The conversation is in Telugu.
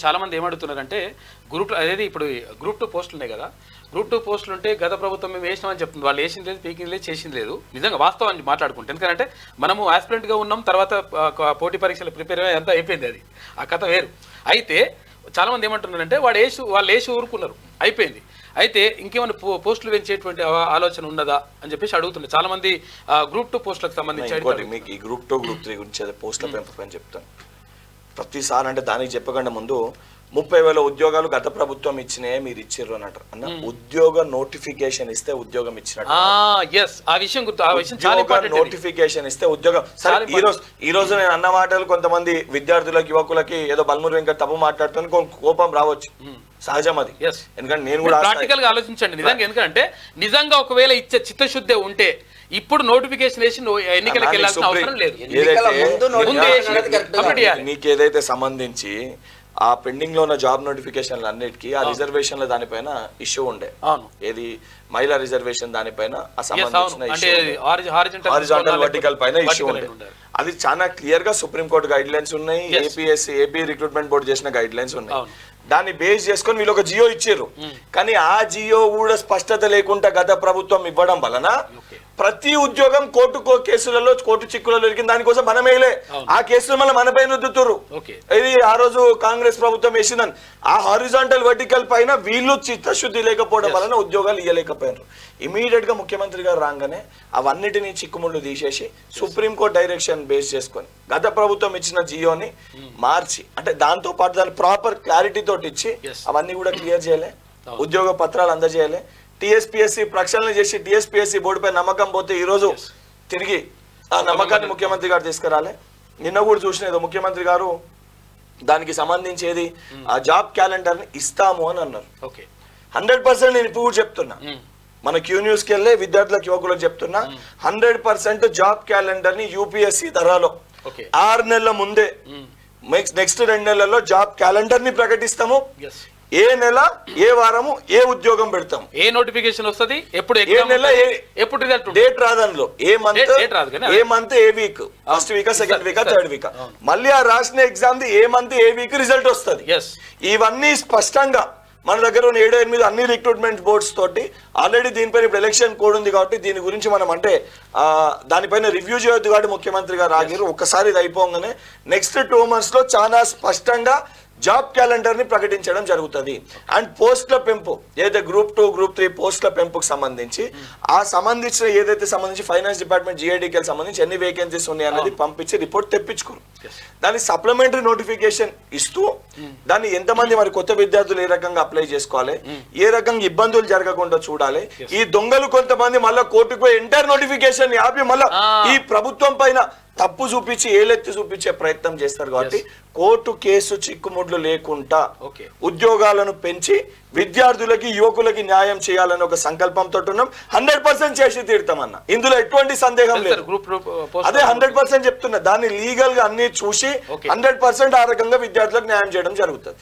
చాలా మంది ఏమడుగుతున్నారంటే అదేది ఇప్పుడు గ్రూప్ 2 పోస్టులు ఉన్నాయి కదా, గ్రూప్ 2 పోస్టులు ఉంటే గత ప్రభుత్వం మేము వేసినామని చెప్తుంది. వాళ్ళు వేసింది లేదు, పీకింది లేదు, చేసింది లేదు. నిజంగా వాస్తవాన్ని మాట్లాడుకుంటే, ఎందుకంటే మనము ఆస్పిరెంట్గా ఉన్నాం, తర్వాత పోటీ పరీక్షలు ప్రిపేర్ అయ్యి అంతా అయిపోయింది, అది ఆ కథ వేరు. అయితే చాలామంది ఏమంటున్నారంటే వాళ్ళు వేసి ఊరుకున్నారు, అయిపోయింది. అయితే ఇంకేమైనా పోస్టులు పెంచేటువంటి ఆలోచన ఉన్నదా అని చెప్పేసి అడుగుతున్నారు చాలామంది. గ్రూప్ 2 పోస్టులకు సంబంధించి మీకు ఈ గ్రూప్ 2 గ్రూప్ 3 గురించి పోస్టుల పెంపు అని చెప్తాను ప్రతిసారి. అంటే దానికి చెప్పకుండా ముందు 30,000 ఉద్యోగాలు గత ప్రభుత్వం ఇచ్చినాయే మీరు ఇచ్చిర్రు అని అంటారు అన్న. ఉద్యోగ నోటిఫికేషన్ ఇస్తే ఉద్యోగం ఇచ్చినట్టు. నోటిఫికేషన్ ఇస్తే ఉద్యోగం. సరే, ఈ రోజు నేను అన్న మాటలు కొంతమంది విద్యార్థులకి యువకులకి ఏదో బల్మూరు వెంకట తప్పు మాట్లాడుతాను, కోపం రావచ్చు, సహజం అది. ఎందుకంటే నేను కూడా ప్రాక్టికల్ గా ఆలోచించండి నిజంగా. ఎందుకంటే నిజంగా ఒకవేళ ఇచ్చే చిత్తశుద్ధి ఉంటే ఇప్పుడు నోటిఫికేషన్ వేసి ఎన్నికలకు వెళ్ళాల్సిన అవసరం లేదు. నీకు ఏదైతే సంబంధించి ఆ పెండింగ్ లో ఉన్న జాబ్ నోటిఫికేషన్లు అన్నిటికీ ఆ రిజర్వేషన్ల దానిపైన ఇష్యూ ఉండే, ఏది మహిళా రిజర్వేషన్ దానిపైన హారిజాంటల్ వర్టికల్ పైన ఇష్యూ ఉండే. అది చాలా క్లియర్ గా సుప్రీంకోర్టు గైడ్ లైన్స్ ఉన్నాయి, ఏపీ రిక్రూట్మెంట్ బోర్డు చేసిన గైడ్ లైన్స్ ఉన్నాయి. దాన్ని బేస్ చేసుకొని వీళ్ళు ఒక జియో ఇచ్చారు. కానీ ఆ జియో కూడా స్పష్టత లేకుండా గత ప్రభుత్వం ఇవ్వడం వలన ప్రతి ఉద్యోగం కేసులలో కోర్టు చిక్కులలో దొరికింది. దానికోసం మనం వేయలే, ఆ కేసులు మళ్ళీ మన పైన రుద్దుతారు. ఇది ఆ రోజు కాంగ్రెస్ ప్రభుత్వం వేసిందని. ఆ హారిజాంటల్ వర్టికల్ పైన వీళ్ళు చిత్తశుద్ధి లేకపోవడం వలన ఉద్యోగాలు ఇవ్వలేకపోయారు. ఇమీడియట్ గా ముఖ్యమంత్రి గారు రాగానే అవన్నిటినీ చిక్కుముళ్ళు తీసేసి సుప్రీంకోర్టు డైరెక్షన్ బేస్ చేసుకొని గత ప్రభుత్వం ఇచ్చిన జియోని మార్చి, అంటే దాంతో పాటు దాని ప్రాపర్ క్లారిటీ తోటి ఇచ్చి అవన్నీ కూడా క్లియర్ చేయలే, ఉద్యోగ పత్రాలు అందజేయాలి. టీఎస్పీఎస్సీ ప్రక్షాళన చేసి టీఎస్పీఎస్సీ బోర్డుపై నమ్మకం పోతే ఈ రోజు తిరిగి ఆ నమ్మకాన్ని ముఖ్యమంత్రి గారు తీసుకురాలే. నిన్న కూడా చూసిన ఏదో ముఖ్యమంత్రి గారు దానికి సంబంధించేది ఆ జాబ్ క్యాలెండర్ ని ఇస్తాము అని అన్నారు. 100% నేను ఇప్పుడు కూడా చెప్తున్నా, మన క్యూ న్యూస్కి వెళ్ళే విద్యార్థులకు యువకులకు చెప్తున్నా, 100% జాబ్ క్యాలెండర్ ని యూపీఎస్సీ ధరలో 6 నెలల ముందే నెక్స్ట్ 2 నెలల్లో జాబ్ క్యాలెండర్ ని ప్రకటిస్తాము. ఏ నెల ఏ వారము ఏ ఉద్యోగం పెడతాం, ఏ నోటిఫికేషన్ వస్తుంది, ఎప్పుడు ఏ నెల ఎప్పుడు డేట్ రాదనలో, ఏ మంత్ ఏ week, first week second week third week, మళ్ళీ ఆ రాసిన ఎగ్జామ్ ది ఏ మంత్ ఏ వీక్ రిజల్ట్ వస్తుంది. ఇవన్నీ స్పష్టంగా మన దగ్గర ఉన్న 7-8 అన్ని రిక్రూట్మెంట్ బోర్డ్స్ తోటి ఆల్రెడీ దీనిపైన ఇప్పుడు ఎలక్షన్ కోడ్ ఉంది కాబట్టి దీని గురించి మనం అంటే దానిపైన రివ్యూ చేయొద్దు కాబట్టి ముఖ్యమంత్రి గారు ఆగిరు. ఒక్కసారి ఇది అయిపోగానే నెక్స్ట్ 2 months లో చాలా స్పష్టంగా జాబ్ క్యాలెండర్ ని ప్రకటించడం జరుగుతుంది. అండ్ పోస్టుల పెంపు ఏదైతే గ్రూప్ 2 గ్రూప్ 3 పోస్టుల పెంపుకు సంబంధించి ఆ సంబంధించిన ఏదైతే సంబంధించి ఫైనాన్స్ డిపార్ట్మెంట్ GIDకి సంబంధించి ఎన్ని వేకెన్సీస్ ఉన్నాయి అన్నది పంపించి రిపోర్ట్ తెప్పించుకోరు. దాని సప్లిమెంటరీ నోటిఫికేషన్ ఇస్తూ దాన్ని ఎంతమంది మరి కొత్త విద్యార్థులు ఏ రకంగా అప్లై చేసుకోవాలి, ఏ రకంగా ఇబ్బందులు జరగకుండా చూడాలి. ఈ దొంగలు కొంతమంది మళ్ళీ కోర్టుకు పోయి ఎంటైర్ నోటిఫికేషన్ ఆపి మళ్ళీ ఈ ప్రభుత్వం పైన తప్పు చూపించి ఏలెత్తి చూపించే ప్రయత్నం చేస్తారు. కాబట్టి కోర్టు కేసు చిక్కుముడ్లు లేకుండా ఉద్యోగాలను పెంచి విద్యార్థులకి యువకులకి న్యాయం చేయాలని ఒక సంకల్పంతో ఉన్నాం. 100% చేసి తీరుతామన్న, ఇందులో ఎటువంటి సందేహం లేదు. అదే 100% చెప్తున్నా, దాన్ని లీగల్ గా అన్ని చూసి 100% ఆ రకంగా విద్యార్థులకు న్యాయం చేయడం జరుగుతుంది.